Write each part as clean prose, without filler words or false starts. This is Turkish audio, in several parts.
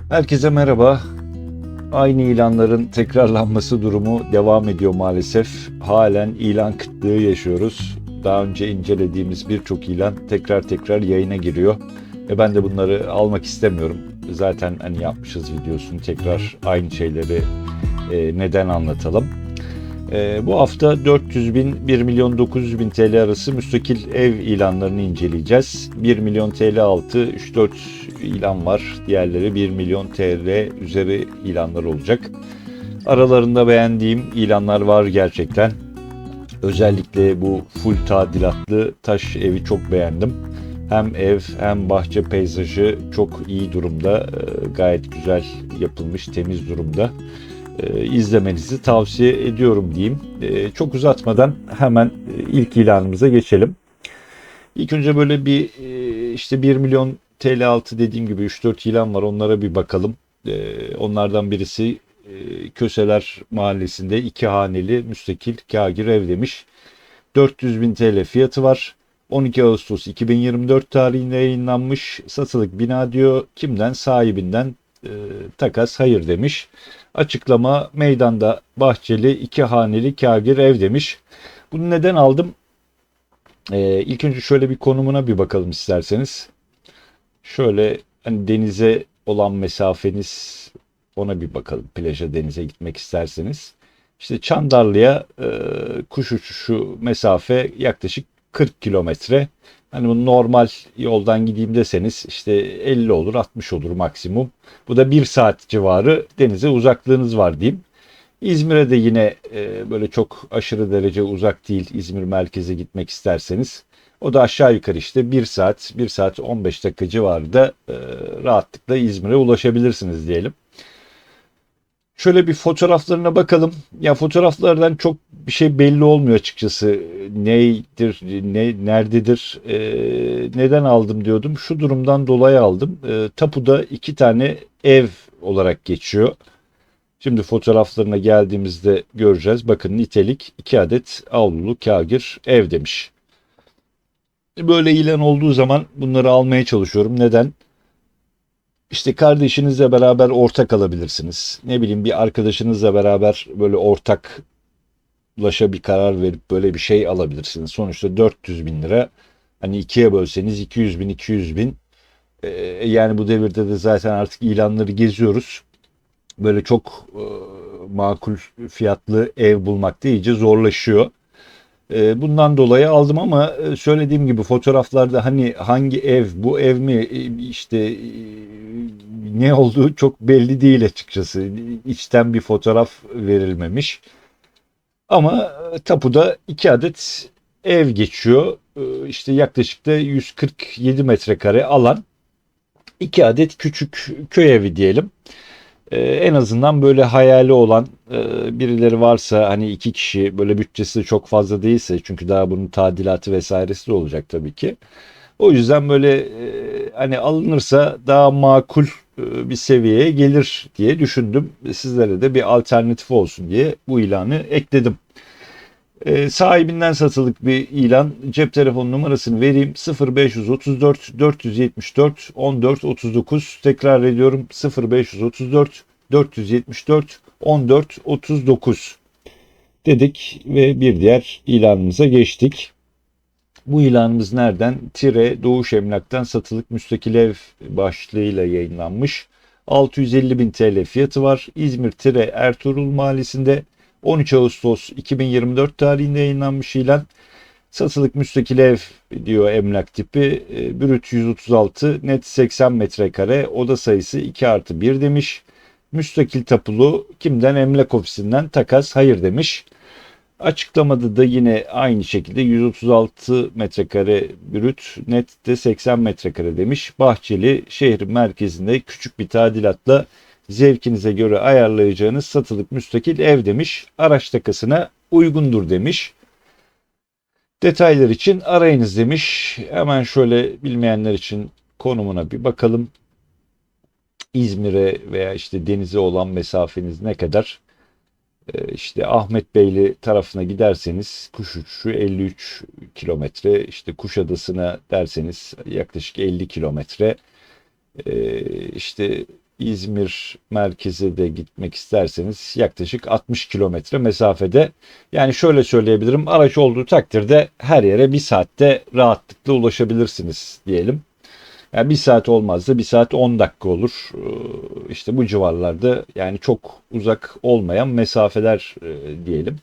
Herkese merhaba. Aynı ilanların tekrarlanması durumu devam ediyor maalesef. Halen ilan kıtlığı yaşıyoruz. Daha önce incelediğimiz birçok ilan tekrar yayına giriyor. Ben de bunları almak istemiyorum. Zaten hani yapmışız videosunu, tekrar aynı şeyleri neden anlatalım. Bu hafta 400 bin 1 milyon 900 bin TL arası müstakil ev ilanlarını inceleyeceğiz. 1 milyon TL altı 3-4 ilan var. Diğerleri 1 milyon TL üzeri ilanlar olacak. Aralarında beğendiğim ilanlar var gerçekten. Özellikle bu full tadilatlı taş evi çok beğendim. Hem ev hem bahçe peyzajı çok iyi durumda. Gayet güzel yapılmış, temiz durumda. İzlemenizi tavsiye ediyorum diyeyim. Çok uzatmadan hemen ilk ilanımıza geçelim. İlk önce böyle bir işte 1 milyon TL altı dediğim gibi 3-4 ilan var. Onlara bir bakalım. Onlardan birisi Köseler Mahallesi'nde 2 haneli müstakil kâgir ev demiş. 400 bin TL fiyatı var. 12 Ağustos 2024 tarihinde yayınlanmış. Satılık bina diyor. Kimden? Sahibinden. Takas hayır demiş. Açıklama: meydanda bahçeli 2 haneli kâgir ev demiş. Bunu neden aldım? İlk önce şöyle bir konumuna bir bakalım isterseniz. Şöyle hani denize olan mesafeniz, ona bir bakalım. Plaja, denize gitmek isterseniz. İşte Çandarlı'ya kuş uçuşu mesafe yaklaşık 40 kilometre. Hani bu normal yoldan gideyim deseniz işte 50 olur, 60 olur maksimum. Bu da 1 saat civarı denize uzaklığınız var diyeyim. İzmir'e de yine böyle çok aşırı derece uzak değil, İzmir merkeze gitmek isterseniz. O da aşağı yukarı işte 1 saat, 1 saat 15 dakika civarında rahatlıkla İzmir'e ulaşabilirsiniz diyelim. Şöyle bir fotoğraflarına bakalım. Ya fotoğraflardan çok bir şey belli olmuyor açıkçası. Neydir, nerededir, neden aldım diyordum. Şu durumdan dolayı aldım. Tapuda 2 tane ev olarak geçiyor. Şimdi fotoğraflarına geldiğimizde göreceğiz. Bakın, nitelik 2 adet avlulu kâgir ev demiş. Böyle ilan olduğu zaman bunları almaya çalışıyorum. Neden? İşte kardeşinizle beraber ortak alabilirsiniz. Ne bileyim, bir arkadaşınızla beraber böyle ortaklaşa bir karar verip böyle bir şey alabilirsiniz. Sonuçta 400 bin lira. Hani ikiye bölseniz 200 bin 200 bin. Yani bu devirde de zaten artık ilanları geziyoruz. Böyle çok makul fiyatlı ev bulmak da iyice zorlaşıyor. Bundan dolayı aldım ama söylediğim gibi fotoğraflarda hani hangi ev, bu ev mi, işte ne olduğu çok belli değil açıkçası. İçten bir fotoğraf verilmemiş. Ama tapuda 2 adet ev geçiyor. İşte yaklaşık da 147 metrekare alan, 2 adet küçük köy evi diyelim. En azından böyle hayali olan birileri varsa, hani 2 kişi, böyle bütçesi de çok fazla değilse, çünkü daha bunun tadilatı vesairesi de olacak tabii ki. O yüzden böyle hani alınırsa daha makul bir seviyeye gelir diye düşündüm. Sizlere de bir alternatif olsun diye bu ilanı ekledim. Sahibinden satılık bir ilan. Cep telefon numarasını vereyim: 0534 474 14 39. Tekrar ediyorum: 0534 474 14 39 dedik ve bir diğer ilanımıza geçtik. Bu ilanımız nereden? Doğuş Emlak'tan satılık müstakil ev başlığıyla yayınlanmış. 650 bin TL fiyatı var. İzmir Ertuğrul Mahallesi'nde 13 Ağustos 2024 tarihinde yayınlanmış ilan. Satılık müstakil ev diyor emlak tipi. Brüt 136, net 80 metrekare, oda sayısı 2+1 demiş. Müstakil tapulu, kimden? Emlak ofisinden, takas hayır demiş. Açıklamada da yine aynı şekilde 136 metrekare brüt, net de 80 metrekare demiş. Bahçeli, şehir merkezinde küçük bir tadilatla zevkinize göre ayarlayacağınız satılık müstakil ev demiş. Araç takasına uygundur demiş. Detaylar için arayınız demiş. Hemen şöyle bilmeyenler için konumuna bir bakalım. İzmir'e veya işte denize olan mesafeniz ne kadar? İşte Ahmet Beyli tarafına giderseniz kuş uçuşu 53 kilometre. İşte Kuşadası'na derseniz yaklaşık 50 kilometre. İşte İzmir merkeze de gitmek isterseniz yaklaşık 60 kilometre mesafede. Yani şöyle söyleyebilirim, araç olduğu takdirde her yere bir saatte rahatlıkla ulaşabilirsiniz diyelim. Yani bir saat olmaz da bir saat 10 dakika olur. İşte bu civarlarda, yani çok uzak olmayan mesafeler diyelim.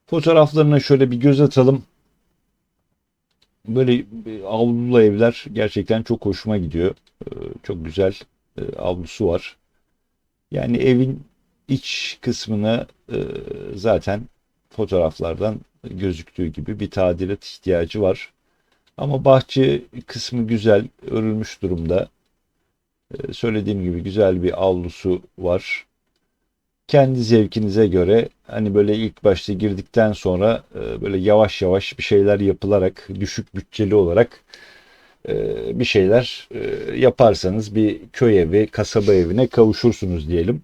Fotoğraflarına şöyle bir göz atalım. Böyle avlulu evler gerçekten çok hoşuma gidiyor. Çok güzel avlusu var. Yani evin iç kısmına zaten fotoğraflardan gözüktüğü gibi bir tadilat ihtiyacı var. Ama bahçe kısmı güzel, örülmüş durumda. Söylediğim gibi güzel bir avlusu var. Kendi zevkinize göre, hani böyle ilk başta girdikten sonra böyle yavaş yavaş bir şeyler yapılarak, düşük bütçeli olarak bir şeyler yaparsanız bir köy evi, kasaba evine kavuşursunuz diyelim.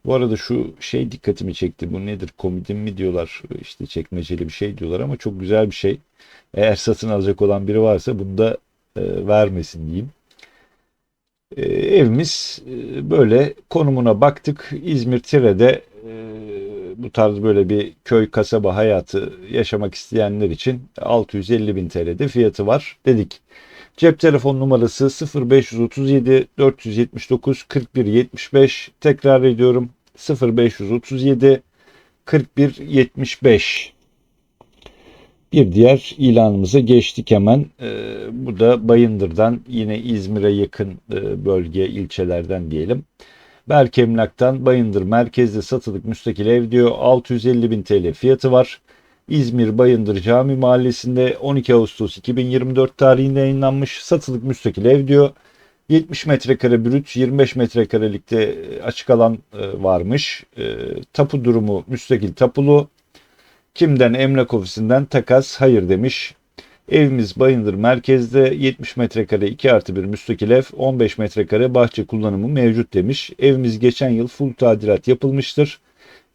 Bu arada şu şey dikkatimi çekti. Bu nedir? Komodin mi diyorlar? İşte çekmeceli bir şey diyorlar ama çok güzel bir şey. Eğer satın alacak olan biri varsa bunu da vermesin diyeyim. Evimiz böyle konumuna baktık. İzmir Tire'de bu tarz böyle bir köy kasaba hayatı yaşamak isteyenler için 650 bin TL'de fiyatı var dedik. Cep telefon numarası 0537 479 41 75. Tekrar ediyorum, 0537 41 75. Bir diğer ilanımıza geçtik hemen. Bu da Bayındır'dan, yine İzmir'e yakın bölge, ilçelerden diyelim. Berk Emlak'tan Bayındır merkezde satılık müstakil ev diyor. 650 bin TL fiyatı var. İzmir Bayındır Cami Mahallesi'nde 12 Ağustos 2024 tarihinde yayınlanmış satılık müstakil ev diyor. 70 metrekare brüt, 25 metrekarelikte açık alan varmış. Tapu durumu müstakil tapulu. Kimden? Emlak ofisinden takas hayır demiş. Evimiz Bayındır merkezde, 70 metrekare 2 artı 1 müstakil ev, 15 metrekare bahçe kullanımı mevcut demiş. Evimiz geçen yıl full tadilat yapılmıştır.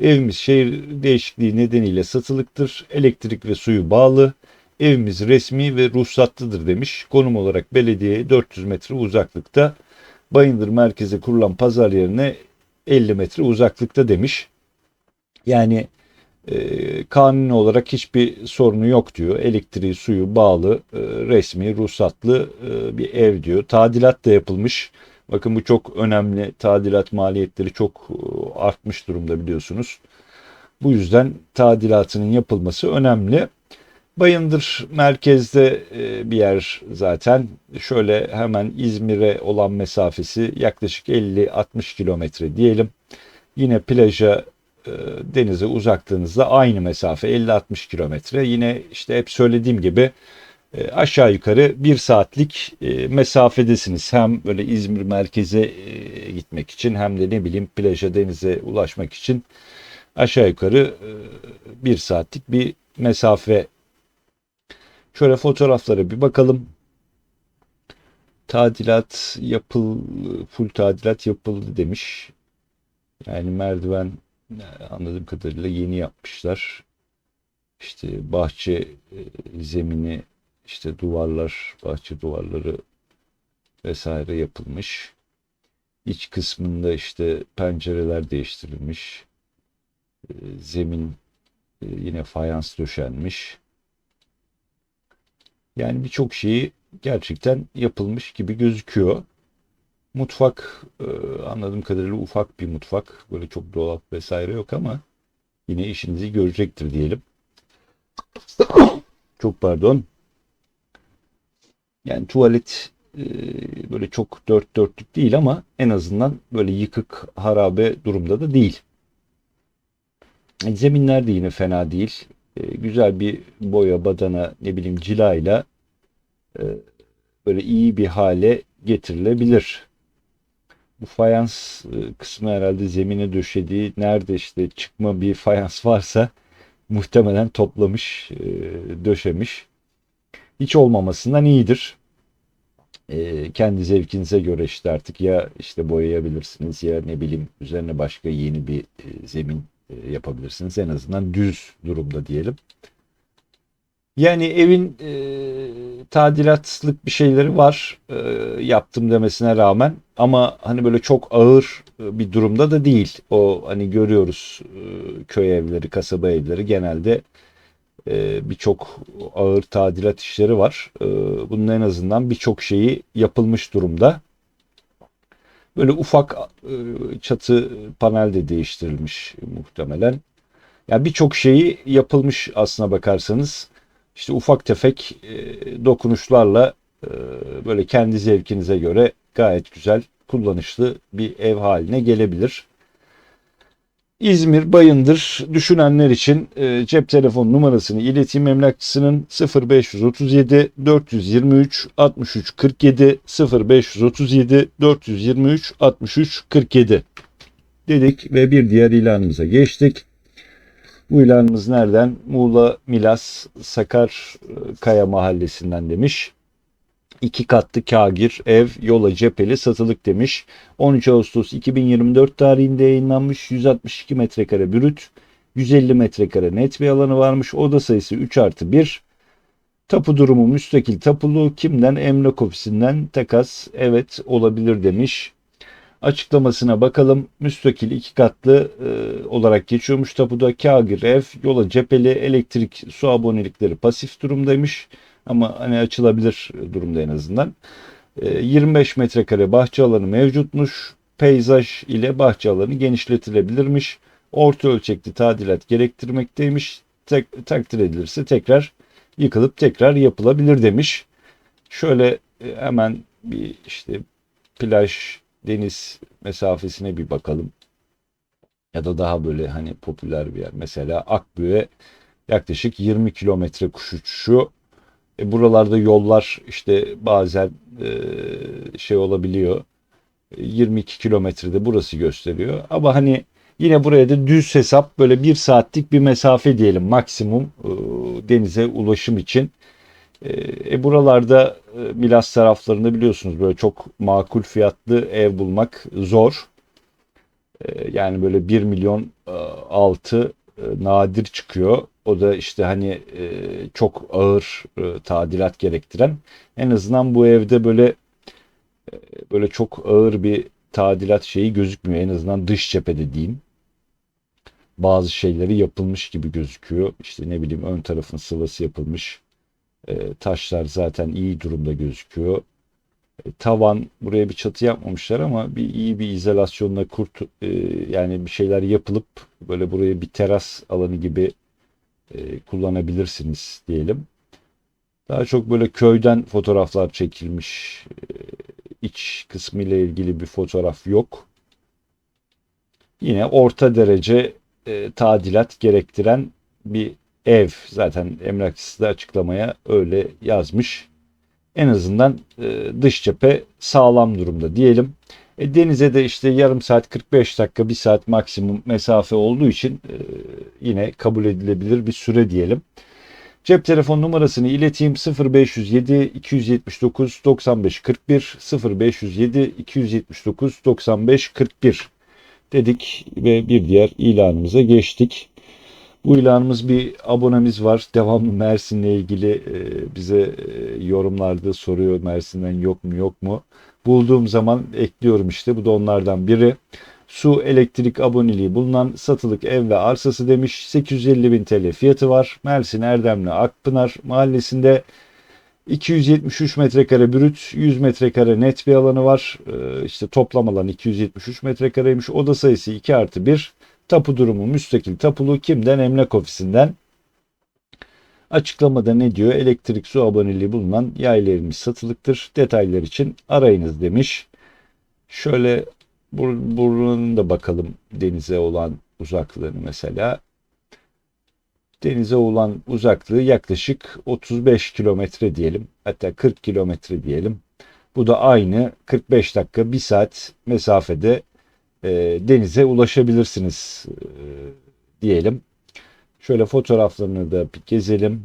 Evimiz şehir değişikliği nedeniyle satılıktır. Elektrik ve suyu bağlı. Evimiz resmi ve ruhsatlıdır demiş. Konum olarak belediyeye 400 metre uzaklıkta. Bayındır merkeze kurulan pazar yerine 50 metre uzaklıkta demiş. Yani kanuni olarak hiçbir sorunu yok diyor. Elektriği, suyu bağlı, resmi, ruhsatlı bir ev diyor. Tadilat da yapılmış. Bakın bu çok önemli. Tadilat maliyetleri çok artmış durumda biliyorsunuz. Bu yüzden tadilatının yapılması önemli. Bayındır merkezde bir yer zaten. Şöyle hemen İzmir'e olan mesafesi yaklaşık 50-60 kilometre diyelim. Yine plaja, denize uzaklığınızda aynı mesafe 50-60 kilometre. Yine işte hep söylediğim gibi aşağı yukarı bir saatlik mesafedesiniz. Hem böyle İzmir merkeze gitmek için hem de ne bileyim plaja, denize ulaşmak için aşağı yukarı bir saatlik bir mesafe. Şöyle fotoğraflara bir bakalım. Full tadilat yapıldı demiş. Yani merdiven anladığım kadarıyla yeni yapmışlar. İşte bahçe zemini, işte duvarlar, bahçe duvarları vesaire yapılmış. İç kısmında işte pencereler değiştirilmiş. Zemin yine fayans döşenmiş. Yani birçok şeyi gerçekten yapılmış gibi gözüküyor. Mutfak anladığım kadarıyla ufak bir mutfak. Böyle çok dolap vesaire yok ama yine işinizi görecektir diyelim. Çok pardon. Yani tuvalet böyle çok dört dörtlük değil ama en azından böyle yıkık, harabe durumda da değil. Zeminler de yine fena değil. Güzel bir boya, badana, ne bileyim cilayla e, böyle iyi bir hale getirilebilir. Bu fayans kısmı herhalde zemine döşediği, nerede işte çıkma bir fayans varsa muhtemelen toplamış, döşemiş. Hiç olmamasından iyidir. Kendi zevkinize göre işte artık ya işte boyayabilirsiniz ya ne bileyim üzerine başka yeni bir zemin yapabilirsiniz. En azından düz durumda diyelim. Yani evin tadilatlık bir şeyleri var yaptım demesine rağmen, ama hani böyle çok ağır bir durumda da değil. O hani görüyoruz, köy evleri, kasaba evleri genelde birçok ağır tadilat işleri var. Bunun en azından birçok şeyi yapılmış durumda. Böyle ufak çatı panel de değiştirilmiş muhtemelen. Yani birçok şeyi yapılmış aslına bakarsanız. İşte ufak tefek dokunuşlarla e, böyle kendi zevkinize göre gayet güzel, kullanışlı bir ev haline gelebilir. İzmir, Bayındır düşünenler için cep telefon numarasını ileteyim. Emlakçısının 0537 423 63 47, 0537 423 63 47 dedik ve bir diğer ilanımıza geçtik. Bu ilanımız nereden? Muğla Milas Sakarkaya mahallesinden demiş. 2 katlı kagir ev yola cepheli satılık demiş. 13 Ağustos 2024 tarihinde yayınlanmış. 162 metrekare brüt, 150 metrekare net bir alanı varmış. Oda sayısı 3 artı 1. Tapu durumu müstakil tapulu. Kimden? Emlak ofisinden takas. Evet, olabilir demiş. Açıklamasına bakalım. Müstakil 2 katlı olarak geçiyormuş tapuda. Kagir ev, yola cepheli, elektrik, su abonelikleri pasif durumdaymış. Ama hani açılabilir durumda en azından. 25 metrekare bahçe alanı mevcutmuş. Peyzaj ile bahçe alanı genişletilebilirmiş. Orta ölçekli tadilat gerektirmekteymiş. Takdir edilirse tekrar yıkılıp tekrar yapılabilir demiş. Şöyle hemen bir işte plaj, deniz mesafesine bir bakalım. Ya da daha böyle hani popüler bir yer. Mesela Akbük'e yaklaşık 20 kilometre kuş uçuşu. Buralarda yollar işte bazen şey olabiliyor. 22 kilometrede burası gösteriyor. Ama hani yine buraya da düz hesap böyle 1 saatlik bir mesafe diyelim maksimum denize ulaşım için. Buralarda Milas taraflarında biliyorsunuz böyle çok makul fiyatlı ev bulmak zor. Yani böyle 1 milyon altı nadir çıkıyor. O da işte hani çok ağır tadilat gerektiren. En azından bu evde böyle çok ağır bir tadilat şeyi gözükmüyor. En azından dış cephede diyeyim. Bazı şeyleri yapılmış gibi gözüküyor. İşte ne bileyim, ön tarafın sıvası yapılmış. Taşlar zaten iyi durumda gözüküyor. Tavan, buraya bir çatı yapmamışlar ama bir iyi bir izolasyonla yani bir şeyler yapılıp böyle burayı bir teras alanı gibi kullanabilirsiniz diyelim. Daha çok böyle köyden fotoğraflar çekilmiş. İç kısmı ile ilgili bir fotoğraf yok. Yine orta derece tadilat gerektiren bir ev. Zaten emlakçısı da açıklamaya öyle yazmış. En azından dış cephe sağlam durumda diyelim. Denize de işte yarım saat, 45 dakika, 1 saat maksimum mesafe olduğu için yine kabul edilebilir bir süre diyelim. Cep telefon numarasını ileteyim: 0507 279 95 41, 0507 279 95 41 dedik ve bir diğer ilanımıza geçtik. Bu ilanımız, bir abonemiz var. Devamlı Mersin'le ilgili bize yorumlarda soruyor. Mersin'den yok mu yok mu? Bulduğum zaman ekliyorum işte. Bu da onlardan biri. Su, elektrik aboneliği bulunan satılık ev ve arsası demiş. 850 bin TL fiyatı var. Mersin Erdemli Akpınar mahallesinde 273 metrekare brüt, 100 metrekare net bir alanı var. İşte toplam alan 273 metrekareymiş. Oda sayısı 2 artı 1. Tapu durumu müstakil tapulu. Kimden? Emlak ofisinden. Açıklamada ne diyor? Elektrik, su aboneliği bulunan yaylı evimiz satılıktır. Detaylar için arayınız demiş. Şöyle buranın da bakalım denize olan uzaklığını mesela. Denize olan uzaklığı yaklaşık 35 kilometre diyelim. Hatta 40 kilometre diyelim. Bu da aynı 45 dakika, 1 saat mesafede denize ulaşabilirsiniz diyelim. Şöyle fotoğraflarını da bir gezelim.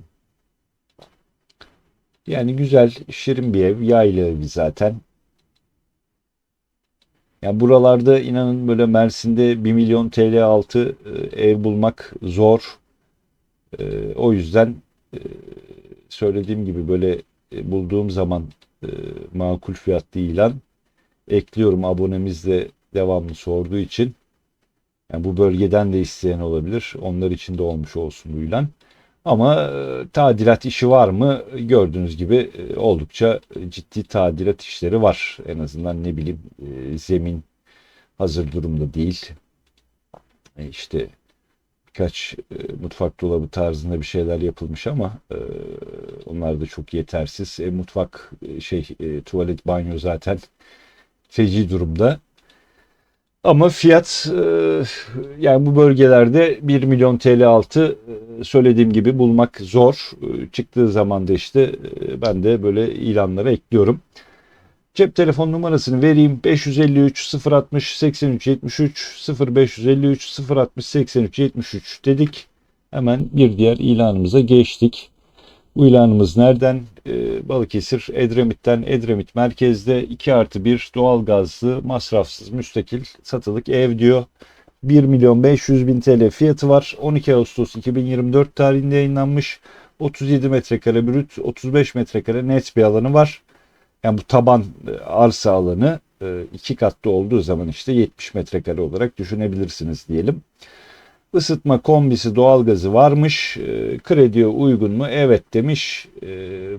Yani güzel, şirin bir ev. Yaylı evi zaten. Yani buralarda inanın böyle Mersin'de 1 milyon TL altı ev bulmak zor. O yüzden söylediğim gibi böyle bulduğum zaman makul fiyatlı ilan ekliyorum. Abonemiz de devamlı sorduğu için. Yani bu bölgeden de isteyen olabilir. Onlar için de olmuş olsun bu ilan. Ama tadilat işi var mı? Gördüğünüz gibi oldukça ciddi tadilat işleri var. En azından ne bileyim zemin hazır durumda değil. İşte birkaç mutfak dolabı tarzında bir şeyler yapılmış ama onlar da çok yetersiz. Mutfak tuvalet banyo zaten feci durumda. Ama fiyat yani bu bölgelerde 1 milyon TL altı söylediğim gibi bulmak zor. Çıktığı zaman da işte ben de böyle ilanlara ekliyorum. Cep telefon numarasını vereyim. 553 060 83 73 0553 060 83 73 dedik. Hemen bir diğer ilanımıza geçtik. Bu ilanımız nereden? Balıkesir Edremit'ten. Edremit merkezde 2+1 doğalgazlı masrafsız müstakil satılık ev diyor. 1 milyon 500 bin TL fiyatı var. 12 Ağustos 2024 tarihinde yayınlanmış. 37 metrekare brüt, 35 metrekare net bir alanı var. Yani bu taban arsa alanı 2 katlı olduğu zaman işte 70 metrekare olarak düşünebilirsiniz diyelim. Isıtma kombisi doğalgazı varmış. Krediye uygun mu? Evet demiş.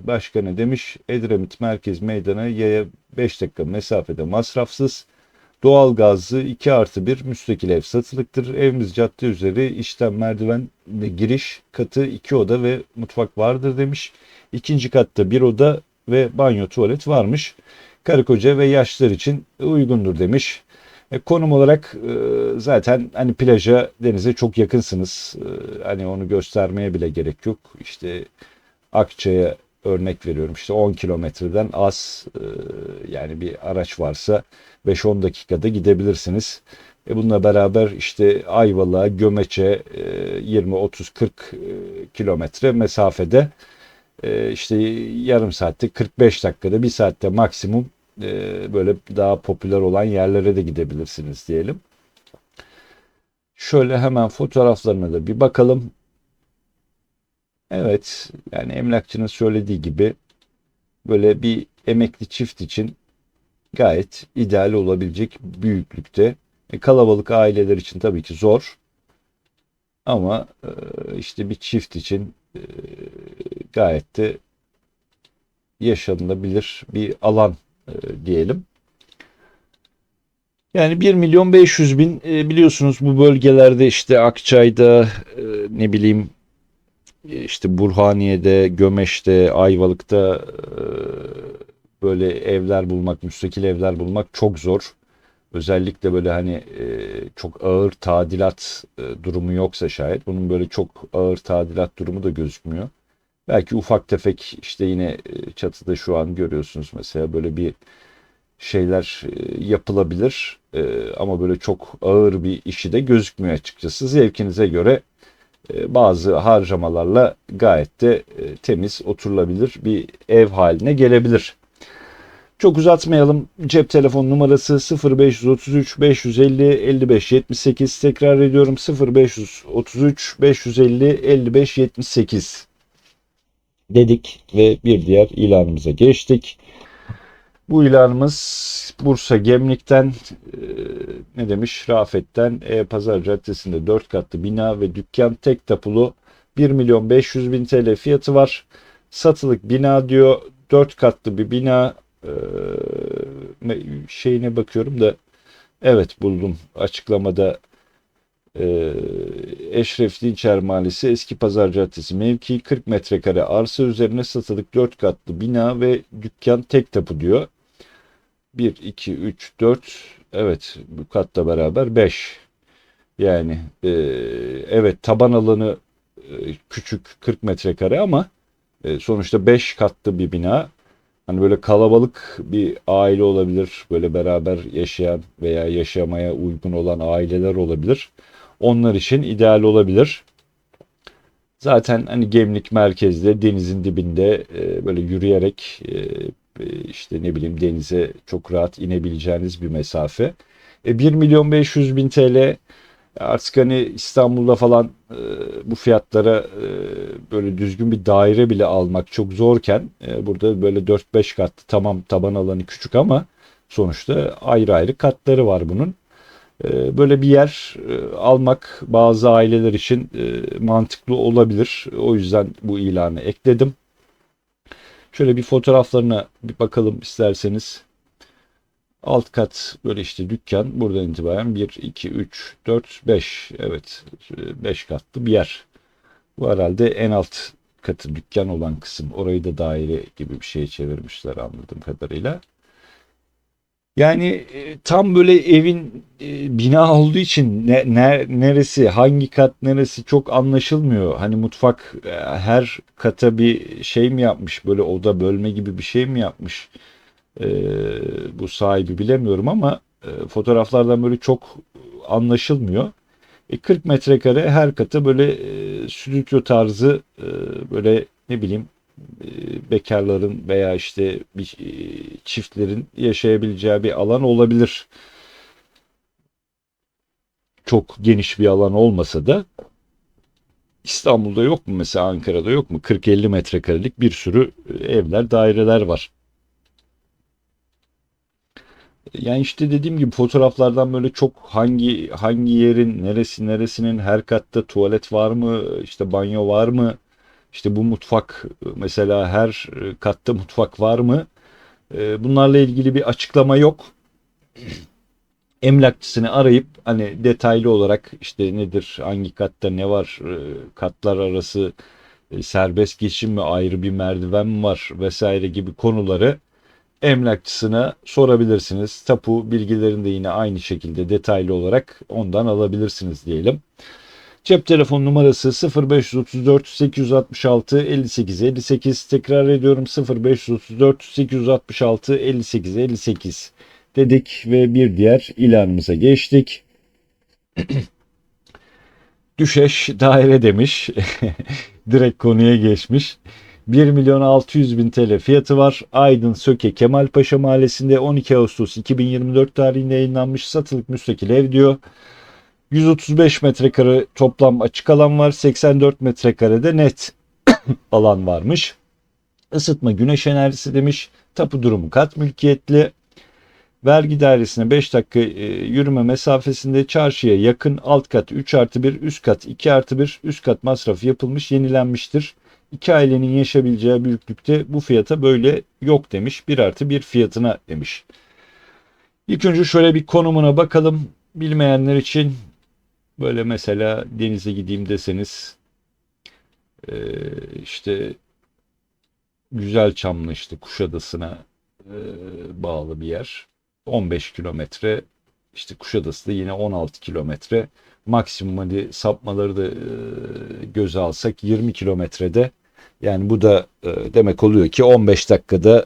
Başka ne demiş? Edremit Merkez Meydanı yaya 5 dakika mesafede masrafsız. Doğalgazlı 2+1 müstakil ev satılıktır. Evimiz cadde üzeri, işten merdiven ve giriş, katı 2 oda ve mutfak vardır demiş. İkinci katta bir oda ve banyo tuvalet varmış. Karı koca ve yaşlılar için uygundur demiş. Konum olarak zaten hani plaja, denize çok yakınsınız. Hani onu göstermeye bile gerek yok. İşte Akçay'a örnek veriyorum. İşte 10 kilometreden az, yani bir araç varsa 5-10 dakikada gidebilirsiniz. Bununla beraber işte Ayvalık'a, Gömeç'e 20-30-40 kilometre mesafede, işte yarım saatte, 45 dakikada, bir saatte maksimum böyle daha popüler olan yerlere de gidebilirsiniz diyelim. Şöyle hemen fotoğraflarına da bir bakalım. Evet, yani emlakçının söylediği gibi böyle bir emekli çift için gayet ideal olabilecek büyüklükte. Kalabalık aileler için tabii ki zor. Ama işte bir çift için gayet de yaşanılabilir bir alan diyelim. Yani 1 milyon 500 bin, biliyorsunuz bu bölgelerde işte Akçay'da, ne bileyim işte Burhaniye'de, Gömeş'te, Ayvalık'ta böyle evler bulmak, müstakil evler bulmak çok zor. Özellikle böyle hani çok ağır tadilat durumu yoksa şayet. Bunun böyle çok ağır tadilat durumu da gözükmüyor. Belki ufak tefek işte yine çatıda şu an görüyorsunuz mesela böyle bir şeyler yapılabilir. Ama böyle çok ağır bir işi de gözükmüyor açıkçası. Zevkinize göre bazı harcamalarla gayet de temiz oturulabilir bir ev haline gelebilir. Çok uzatmayalım. Cep telefon numarası 0533 550 55 78. Tekrar ediyorum, 0533 550 55 78 dedik ve bir diğer ilanımıza geçtik. Bu ilanımız Bursa Gemlik'ten, ne demiş? Rafet'ten, Pazar Caddesi'nde 4 katlı bina ve dükkan, tek tapulu, 1 milyon 500 bin TL fiyatı var. Satılık bina diyor. 4 katlı bir bina, şeyine bakıyorum da evet, buldum açıklamada. Eşref Dinçer Mahallesi Eski Pazar Caddesi mevki, 40 metrekare arsa üzerine satılık 4 katlı bina ve dükkan, tek tapu diyor. 1, 2, 3, 4, evet bu katta beraber 5. Yani evet, taban alanı küçük, 40 metrekare ama sonuçta 5 katlı bir bina. Hani böyle kalabalık bir aile olabilir. Böyle beraber yaşayan veya yaşamaya uygun olan aileler olabilir. Onlar için ideal olabilir. Zaten hani Gemlik merkezde, denizin dibinde, böyle yürüyerek işte ne bileyim denize çok rahat inebileceğiniz bir mesafe. 1 milyon 500 bin TL Artık hani İstanbul'da falan bu fiyatlara böyle düzgün bir daire bile almak çok zorken burada böyle 4-5 katlı, tamam taban alanı küçük ama sonuçta ayrı ayrı katları var bunun. Böyle bir yer almak bazı aileler için mantıklı olabilir. O yüzden bu ilanı ekledim. Şöyle bir fotoğraflarına bir bakalım isterseniz. Alt kat böyle işte dükkan. Buradan itibaren 1, 2, 3, 4, 5. Evet, 5 katlı bir yer. Bu herhalde en alt katı dükkan olan kısım. Orayı da daire gibi bir şeye çevirmişler anladığım kadarıyla. Yani tam böyle evin bina olduğu için neresi, hangi kat neresi çok anlaşılmıyor. Hani mutfak her kata bir şey mi yapmış, böyle oda bölme gibi bir şey mi yapmış e, bu sahibi bilemiyorum ama fotoğraflardan böyle çok anlaşılmıyor. 40 metrekare her katı böyle stüdyo tarzı böyle ne bileyim bekarların veya işte bir çiftlerin yaşayabileceği bir alan olabilir. Çok geniş bir alan olmasa da İstanbul'da yok mu mesela, Ankara'da yok mu? 40-50 metrekarelik bir sürü evler, daireler var. Yani işte dediğim gibi fotoğraflardan böyle çok hangi yerin neresinin her katta tuvalet var mı, işte banyo var mı, işte bu mutfak mesela her katta mutfak var mı? Bunlarla ilgili bir açıklama yok. Emlakçısını arayıp hani detaylı olarak işte nedir, hangi katta ne var, katlar arası serbest geçim mi, ayrı bir merdiven mi var vesaire gibi konuları emlakçısına sorabilirsiniz. Tapu bilgilerini de yine aynı şekilde detaylı olarak ondan alabilirsiniz diyelim. Cep telefon numarası 0534 866 58 58. Tekrar ediyorum, 0534 866 58 58 dedik ve bir diğer ilanımıza geçtik. Düşeş daire demiş. Direkt konuya geçmiş. 1 milyon 600 bin TL fiyatı var. Aydın Söke Kemalpaşa Mahallesi'nde 12 Ağustos 2024 tarihinde yayınlanmış satılık müstakil ev diyor. 135 metrekare toplam açık alan var. 84 metrekarede net alan varmış. Isıtma güneş enerjisi demiş. Tapu durumu kat mülkiyetli. Vergi dairesine 5 dakika yürüme mesafesinde, çarşıya yakın, alt kat 3 artı 1, üst kat 2 artı 1, üst kat masraf yapılmış, yenilenmiştir. İki ailenin yaşayabileceği büyüklükte bu fiyata böyle yok demiş. 1 artı 1 fiyatına demiş. İlk önce şöyle bir konumuna bakalım. Bilmeyenler için böyle mesela denize gideyim deseniz e, işte Güzelçamlı, işte Kuşadası'na bağlı bir yer. 15 kilometre, işte Kuşadası da yine 16 kilometre. Maksimum hadi sapmaları da göze alsak 20 kilometrede. Yani bu da demek oluyor ki 15 dakikada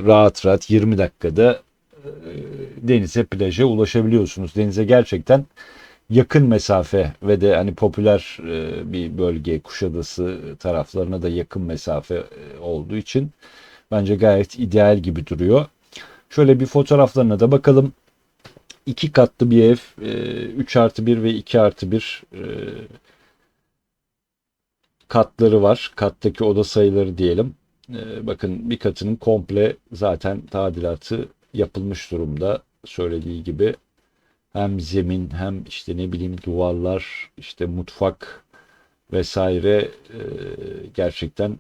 rahat rahat 20 dakikada denize, plaja ulaşabiliyorsunuz. Denize gerçekten yakın mesafe ve de hani popüler bir bölge, Kuşadası taraflarına da yakın mesafe olduğu için bence gayet ideal gibi duruyor. Şöyle bir fotoğraflarına da bakalım. 2 katlı bir ev, 3 artı bir ve 2 artı bir katları var. Kattaki oda sayıları diyelim. Bakın bir katının komple zaten tadilatı yapılmış durumda. Söylediği gibi hem zemin hem işte ne bileyim duvarlar, işte mutfak vesaire gerçekten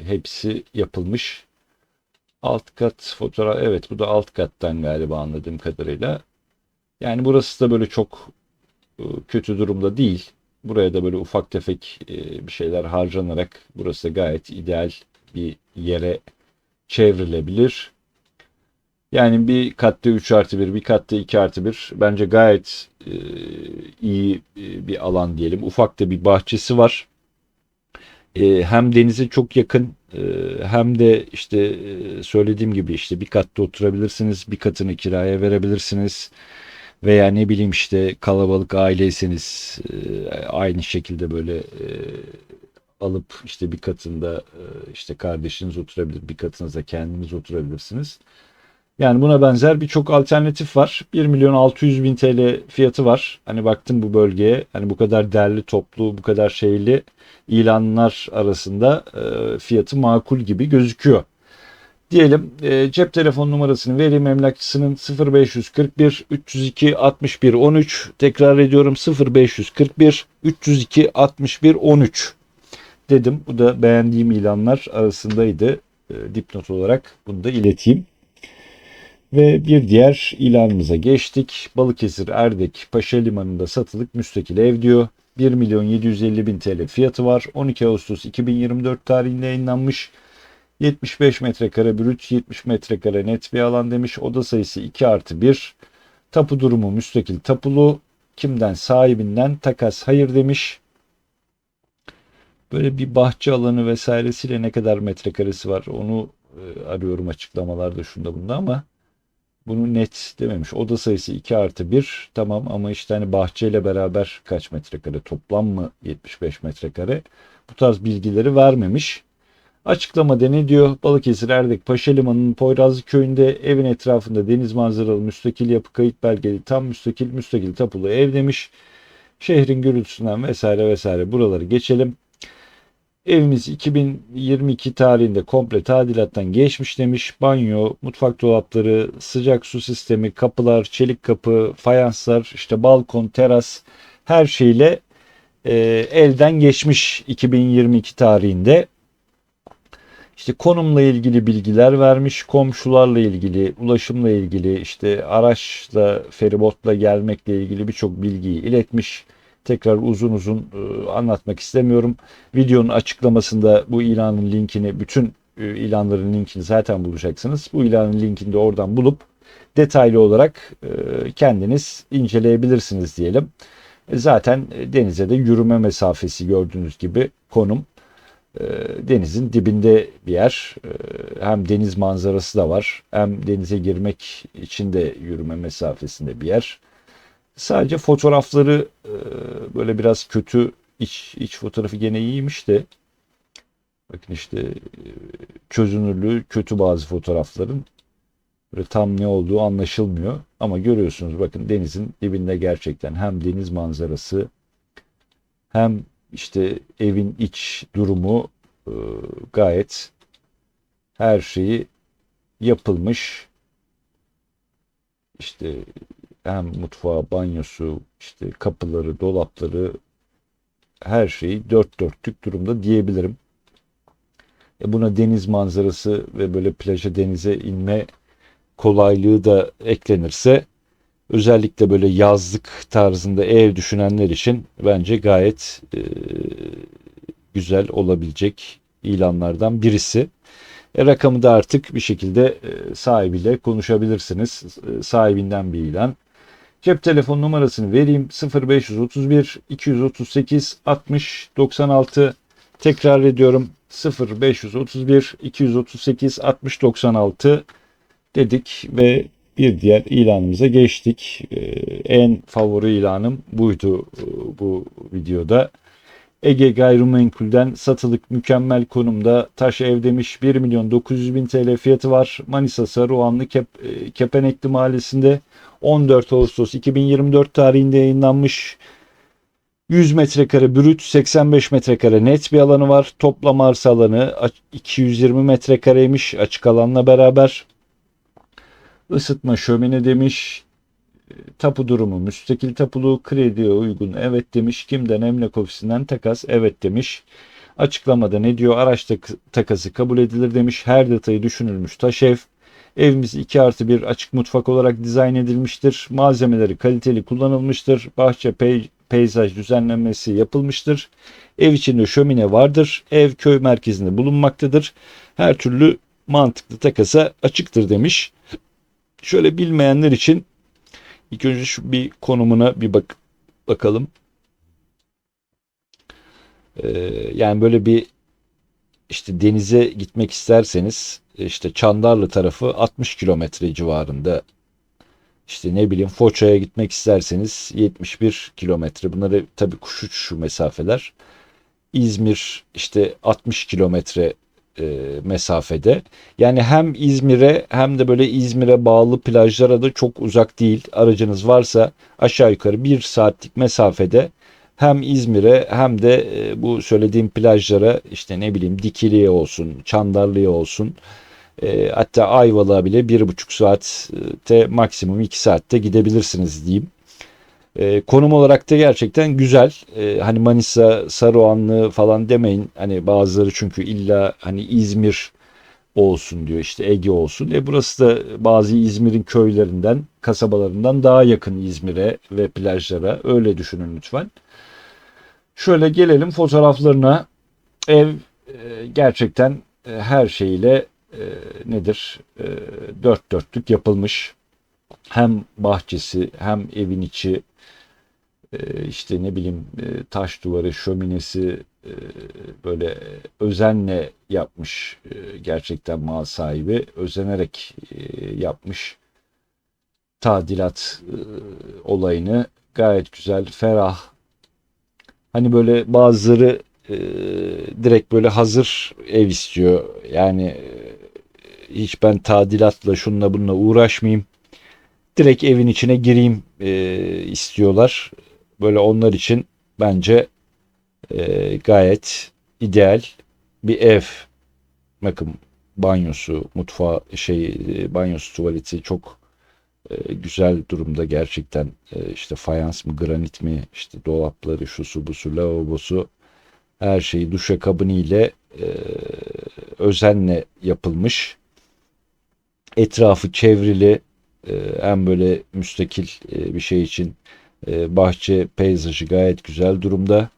hepsi yapılmış. Alt kat fotoğraf, evet bu da alt kattan galiba anladığım kadarıyla. Yani burası da böyle çok kötü durumda değil. Buraya da böyle ufak tefek bir şeyler harcanarak burası da gayet ideal bir yere çevrilebilir. Yani bir katta 3 artı bir, bir katta 2 artı bir bence gayet iyi bir alan diyelim. Ufak da bir bahçesi var. Hem denize çok yakın hem de işte söylediğim gibi işte bir katta oturabilirsiniz, bir katını kiraya verebilirsiniz. Veya ne bileyim işte kalabalık aileyseniz aynı şekilde böyle alıp işte bir katında işte kardeşiniz oturabilir, bir katınızda kendiniz oturabilirsiniz. Yani buna benzer birçok alternatif var. 1.600.000 TL fiyatı var. Hani baktım bu bölgeye, hani bu kadar derli toplu, bu kadar şeyli ilanlar arasında fiyatı makul gibi gözüküyor. Diyelim cep telefon numarasını vereyim, emlakçısının 0541 302 61 13. Tekrar ediyorum, 0541 302 61 13 dedim. Bu da beğendiğim ilanlar arasındaydı. Dipnot olarak bunu da ileteyim. Ve bir diğer ilanımıza geçtik. Balıkesir Erdek Paşa Limanı'nda satılık müstakil ev diyor. 1.750.000 TL fiyatı var. 12 Ağustos 2024 tarihinde yayınlanmış. 75 metrekare brüt, 70 metrekare net bir alan demiş. Oda sayısı 2+1. Tapu durumu müstakil tapulu. Kimden? Sahibinden. Takas hayır demiş. Böyle bir bahçe alanı vesairesiyle ne kadar metrekaresi var onu arıyorum açıklamalarda şunda bunda, ama bunu net dememiş. Oda sayısı 2+1. Tamam, ama işte hani bahçeyle beraber kaç metrekare, toplam mı 75 metrekare? Bu tarz bilgileri vermemiş. Açıklamada ne diyor? Balıkesir Erdek Paşa Limanı'nın Poyrazlı köyünde evin etrafında deniz manzaralı müstakil yapı, kayıt belgeli tam müstakil tapulu ev demiş. Şehrin gürültüsünden vesaire vesaire buraları geçelim. Evimiz 2022 tarihinde komple tadilattan geçmiş demiş. Banyo, mutfak dolapları, sıcak su sistemi, kapılar, çelik kapı, fayanslar, işte balkon, teras, her şeyle elden geçmiş 2022 tarihinde. İşte konumla ilgili bilgiler vermiş, komşularla ilgili, ulaşımla ilgili, işte araçla, feribotla gelmekle ilgili birçok bilgiyi iletmiş. Tekrar uzun uzun anlatmak istemiyorum. Videonun açıklamasında bu ilanın linkini, bütün ilanların linkini zaten bulacaksınız. Bu ilanın linkini de oradan bulup detaylı olarak kendiniz inceleyebilirsiniz diyelim. Zaten denize de yürüme mesafesi, gördüğünüz gibi konum. Denizin dibinde bir yer. Hem deniz manzarası da var, hem denize girmek için de yürüme mesafesinde bir yer. Sadece fotoğrafları böyle biraz kötü. İç fotoğrafı gene iyiymiş de, bakın işte çözünürlüğü kötü bazı fotoğrafların. Böyle tam ne olduğu anlaşılmıyor. Ama görüyorsunuz, bakın denizin dibinde gerçekten hem deniz manzarası, hem işte evin iç durumu, e, gayet her şeyi yapılmış. İşte hem mutfağı, banyosu, işte kapıları, dolapları, her şeyi dört dörtlük durumda diyebilirim. Buna deniz manzarası ve böyle plaja, denize inme kolaylığı da eklenirse, özellikle böyle yazlık tarzında ev düşünenler için bence gayet güzel olabilecek ilanlardan birisi. Rakamı da artık bir şekilde sahibiyle konuşabilirsiniz. Sahibinden bir ilan. Cep telefon numarasını vereyim: 0531 238 60 96. Tekrar ediyorum: 0531 238 60 96 dedik ve bir diğer ilanımıza geçtik. En favori ilanım buydu bu videoda. Ege Gayrimenkul'den satılık mükemmel konumda taş ev demiş. 1.900.000 TL fiyatı var. Manisa Saruhanlı Kepenekli Mahallesi'nde 14 Ağustos 2024 tarihinde yayınlanmış. 100 metrekare brüt, 85 metrekare net bir alanı var. Toplam arsa alanı 220 metrekareymiş açık alanla beraber. Isıtma şömine demiş. Tapu durumu müstakil tapulu, krediye uygun evet demiş. Kimden? Emlak ofisinden. Takas evet demiş. Açıklamada ne diyor? Araç takası kabul edilir demiş. Her detayı düşünülmüş taş ev. Evimiz 2+1 açık mutfak olarak dizayn edilmiştir. Malzemeleri kaliteli kullanılmıştır. Bahçe peyzaj düzenlenmesi yapılmıştır. Ev içinde şömine vardır. Ev köy merkezinde bulunmaktadır. Her türlü mantıklı takasa açıktır demiş. Şöyle bilmeyenler için İlk önce şu bir konumuna bir bakalım. Ee, Yani böyle bir işte denize gitmek isterseniz, işte Çandarlı tarafı 60 kilometre civarında. İşte ne bileyim, Foça'ya gitmek isterseniz 71 kilometre. Bunları tabii kuş uçuşu mesafeler. İzmir işte 60 kilometre mesafede. Yani hem İzmir'e hem de böyle İzmir'e bağlı plajlara da çok uzak değil. Aracınız varsa aşağı yukarı 1 saatlik mesafede hem İzmir'e hem de bu söylediğim plajlara, işte ne bileyim Dikili'ye olsun, Çandarlı'ya olsun, hatta Ayvalık'a bile 1,5 saatte, maksimum 2 saatte gidebilirsiniz diyeyim. Konum olarak da gerçekten güzel. Hani Manisa, Saruhanlı falan demeyin. Hani bazıları çünkü illa hani İzmir olsun diyor, işte Ege olsun. Burası da bazı İzmir'in köylerinden, kasabalarından daha yakın İzmir'e ve plajlara. Öyle düşünün lütfen. Şöyle gelelim fotoğraflarına. Ev gerçekten her şeyle nedir? Dört dörtlük yapılmış. Hem bahçesi hem evin içi, işte ne bileyim taş duvarı, şöminesi, böyle özenle yapmış, gerçekten mal sahibi özenerek yapmış tadilat olayını. Gayet güzel, ferah. Hani böyle bazıları direkt böyle hazır ev istiyor. Yani hiç ben tadilatla şununla bununla uğraşmayayım, direkt evin içine gireyim istiyorlar. Böyle onlar için bence gayet ideal bir ev. Bakın, banyosu, mutfağı, banyosu, tuvaleti çok güzel durumda gerçekten. İşte fayans mı, granit mi, işte dolapları, şusu busu, lavabosu, her şeyi duşakabini ile özenle yapılmış. Etrafı çevrili, hem böyle müstakil bir şey için bahçe peyzajı gayet güzel durumda.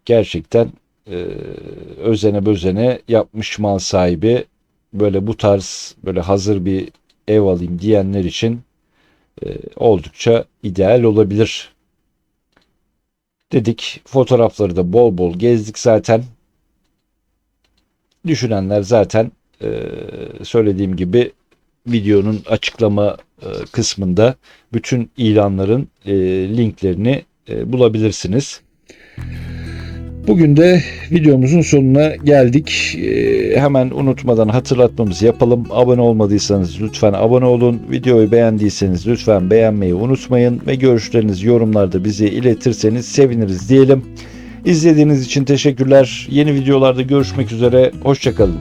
Gerçekten e, özene bözene yapmış mal sahibi. Böyle bu tarz böyle hazır bir ev alayım diyenler için oldukça ideal olabilir dedik. Fotoğrafları da bol bol gezdik zaten. Düşünenler zaten söylediğim gibi videonun açıklama kısmında bütün ilanların linklerini bulabilirsiniz. Bugün de videomuzun sonuna geldik. Hemen unutmadan hatırlatmamızı yapalım. Abone olmadıysanız lütfen abone olun. Videoyu beğendiyseniz lütfen beğenmeyi unutmayın ve görüşlerinizi yorumlarda bize iletirseniz seviniriz diyelim. İzlediğiniz için teşekkürler. Yeni videolarda görüşmek üzere. Hoşça kalın.